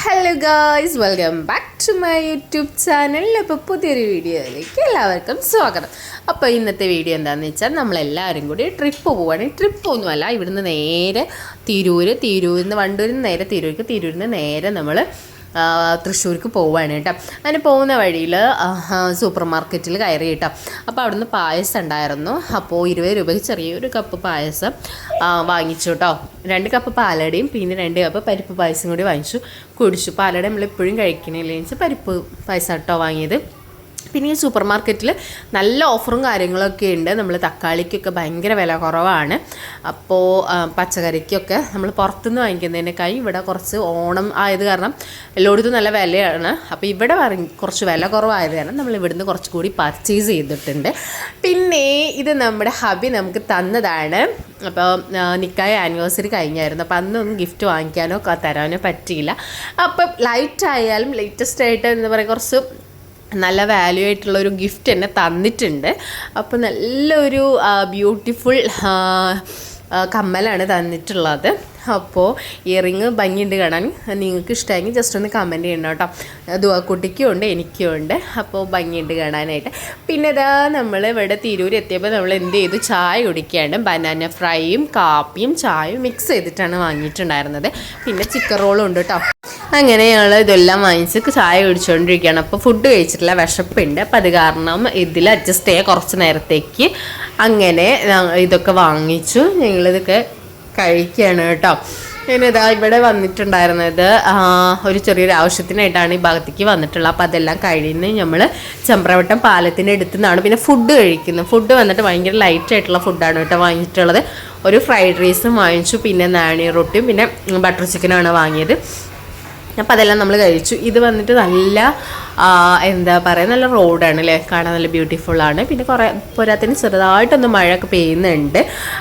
Hello guys, welcome back to my YouTube channel. അപ്പോൾ പുതിയൊരു വീഡിയോയിലേക്ക് എല്ലാവർക്കും സ്വാഗതം. അപ്പോൾ ഇന്നത്തെ വീഡിയോ എന്താണെന്ന് വെച്ചാൽ നമ്മളെല്ലാവരും കൂടി ട്രിപ്പ് പോവുകയാണ്. ട്രിപ്പൊന്നുമല്ല, ഇവിടുന്ന് നേരെ തിരൂരിൽ നിന്ന് വണ്ടൂരിൽ നിന്ന് നേരെ തിരൂരിൽ നിന്ന് നേരെ നമ്മൾ തൃശ്ശൂർക്ക് പോവുകയാണ് കേട്ടോ. അങ്ങനെ പോകുന്ന വഴിയിൽ സൂപ്പർ മാർക്കറ്റിൽ കയറി കേട്ടോ. അപ്പോൾ അവിടുന്ന് പായസം ഉണ്ടായിരുന്നു. അപ്പോൾ 20 രൂപയ്ക്ക് ചെറിയൊരു കപ്പ് പായസം വാങ്ങിച്ചു കേട്ടോ. 2 കപ്പ് പാലടയും പിന്നെ 2 കപ്പ് പരിപ്പ് പായസം കൂടി വാങ്ങിച്ചു, കുടിച്ചു. പാലട നമ്മളെപ്പോഴും കഴിക്കണില്ലേ വെച്ചാൽ പരിപ്പ് പായസം കേട്ടോ വാങ്ങിയത്. പിന്നെ ഈ സൂപ്പർ മാർക്കറ്റിൽ നല്ല ഓഫറും കാര്യങ്ങളൊക്കെ ഉണ്ട്. നമ്മൾ തക്കാളിക്കൊക്കെ ഭയങ്കര വില കുറവാണ്. അപ്പോൾ പച്ചക്കറിക്കൊക്കെ നമ്മൾ പുറത്തുനിന്ന് വാങ്ങിക്കുന്നതിനേക്കായി ഇവിടെ കുറച്ച് ഓണം ആയത് കാരണം എല്ലായിടത്തും നല്ല വിലയാണ്. അപ്പോൾ ഇവിടെ കുറച്ച് വില കുറവായത് കാരണം നമ്മൾ ഇവിടുന്ന് കുറച്ചുകൂടി പർച്ചേസ് ചെയ്തിട്ടുണ്ട്. പിന്നെ ഇത് നമ്മുടെ ഹബി നമുക്ക് തന്നതാണ്. അപ്പോൾ നിക്കായ ആനിവേഴ്സറി കഴിഞ്ഞായിരുന്നു. അപ്പോൾ അന്നൊന്നും ഗിഫ്റ്റ് വാങ്ങിക്കാനോ തരാനോ പറ്റിയില്ല. അപ്പം ലൈറ്റ് ആയാലും ലേറ്റസ്റ്റ് ആയിട്ട് എന്താ പറയുക, കുറച്ച് നല്ല വാല്യൂ ആയിട്ടുള്ളൊരു ഗിഫ്റ്റ് എന്നെ തന്നിട്ടുണ്ട്. അപ്പോൾ നല്ലൊരു ബ്യൂട്ടിഫുൾ കമ്മലാണ് തന്നിട്ടുള്ളത്. അപ്പോൾ ഇയറിങ് ഭംഗിയുണ്ട് കാണാൻ. നിങ്ങൾക്ക് ഇഷ്ടമായെങ്കിൽ ജസ്റ്റ് ഒന്ന് കമൻറ്റ് ചെയ്യണം കേട്ടോ. ദുവാക്കുട്ടിക്കും ഉണ്ട്, എനിക്കും ഉണ്ട്. അപ്പോൾ ഭംഗിയുണ്ട് കാണാനായിട്ട്. പിന്നെ ഇതാ നമ്മൾ ഇവിടെ തിരൂർ എത്തിയപ്പോൾ നമ്മൾ എന്ത് ചെയ്തു, ചായ കുടിക്കുകയാണ്. ബനാന ഫ്രൈയും കാപ്പിയും ചായയും മിക്സ് ചെയ്തിട്ടാണ് വാങ്ങിയിട്ടുണ്ടായിരുന്നത്. പിന്നെ ചിക്കൻ റോളും ഉണ്ട് കേട്ടോ. അങ്ങനെ ഞങ്ങൾ ഇതെല്ലാം വാങ്ങിച്ച് ചായ കുടിച്ചുകൊണ്ടിരിക്കുകയാണ്. അപ്പോൾ ഫുഡ് കഴിച്ചിട്ടില്ല, വിശപ്പുണ്ട്. അപ്പോൾ അത് കാരണം ഇതിൽ അഡ്ജസ്റ്റ് ചെയ്യാൻ കുറച്ച് നേരത്തേക്ക് അങ്ങനെ ഇതൊക്കെ വാങ്ങിച്ചു. ഞങ്ങളിതൊക്കെ കഴിക്കുകയാണ് കേട്ടോ. പിന്നെ ഇതാ ഇവിടെ വന്നിട്ടുണ്ടായിരുന്നത് ഒരു ചെറിയൊരു ആവശ്യത്തിനായിട്ടാണ് ഈ ഭാഗത്തേക്ക് വന്നിട്ടുള്ളത്. അപ്പോൾ അതെല്ലാം കഴിഞ്ഞ് നമ്മൾ ചമ്പ്രവട്ടം പാലത്തിൻ്റെ അടുത്ത് നിന്നാണ് പിന്നെ ഫുഡ് കഴിക്കുന്നത്. ഫുഡ് വന്നിട്ട് ഭയങ്കര ലൈറ്റ് ആയിട്ടുള്ള ഫുഡാണ് കേട്ടോ വാങ്ങിയിട്ടുള്ളത്. ഒരു ഫ്രൈഡ് റൈസും വാങ്ങിച്ചു, പിന്നെ നാണി റൊട്ടിയും പിന്നെ ബട്ടർ ചിക്കനാണ് വാങ്ങിയത്. അപ്പോൾ അതെല്ലാം നമ്മൾ കഴിച്ചു. ഇത് വന്നിട്ട് നല്ല എന്താ പറയുക, നല്ല റോഡാണ് അല്ലേ, കാണാൻ നല്ല ബ്യൂട്ടിഫുള്ളാണ്. പിന്നെ കുറേ പോരാത്തിന് ചെറുതായിട്ടൊന്ന് മഴയൊക്കെ പെയ്യുന്നുണ്ട്.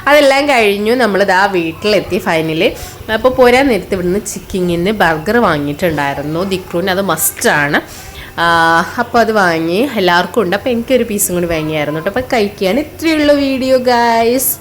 അതെല്ലാം കഴിഞ്ഞു നമ്മളിതാ വീട്ടിലെത്തി ഫൈനലി. അപ്പോൾ പോരാൻ നേരത്തെ ഇവിടുന്ന് ചിക്കിങ്ങിന് ബർഗർ വാങ്ങിയിട്ടുണ്ടായിരുന്നു. ദിക്രൂന് അത് മസ്റ്റാണ്. അപ്പോൾ അത് വാങ്ങി എല്ലാവർക്കും ഉണ്ട്. അപ്പോൾ എനിക്കൊരു പീസും കൂടി വാങ്ങിയായിരുന്നു കേട്ടോ. അപ്പോൾ കഴിക്കുകയാണ്. ഇത്രയുള്ള വീഡിയോ ഗൈസ്.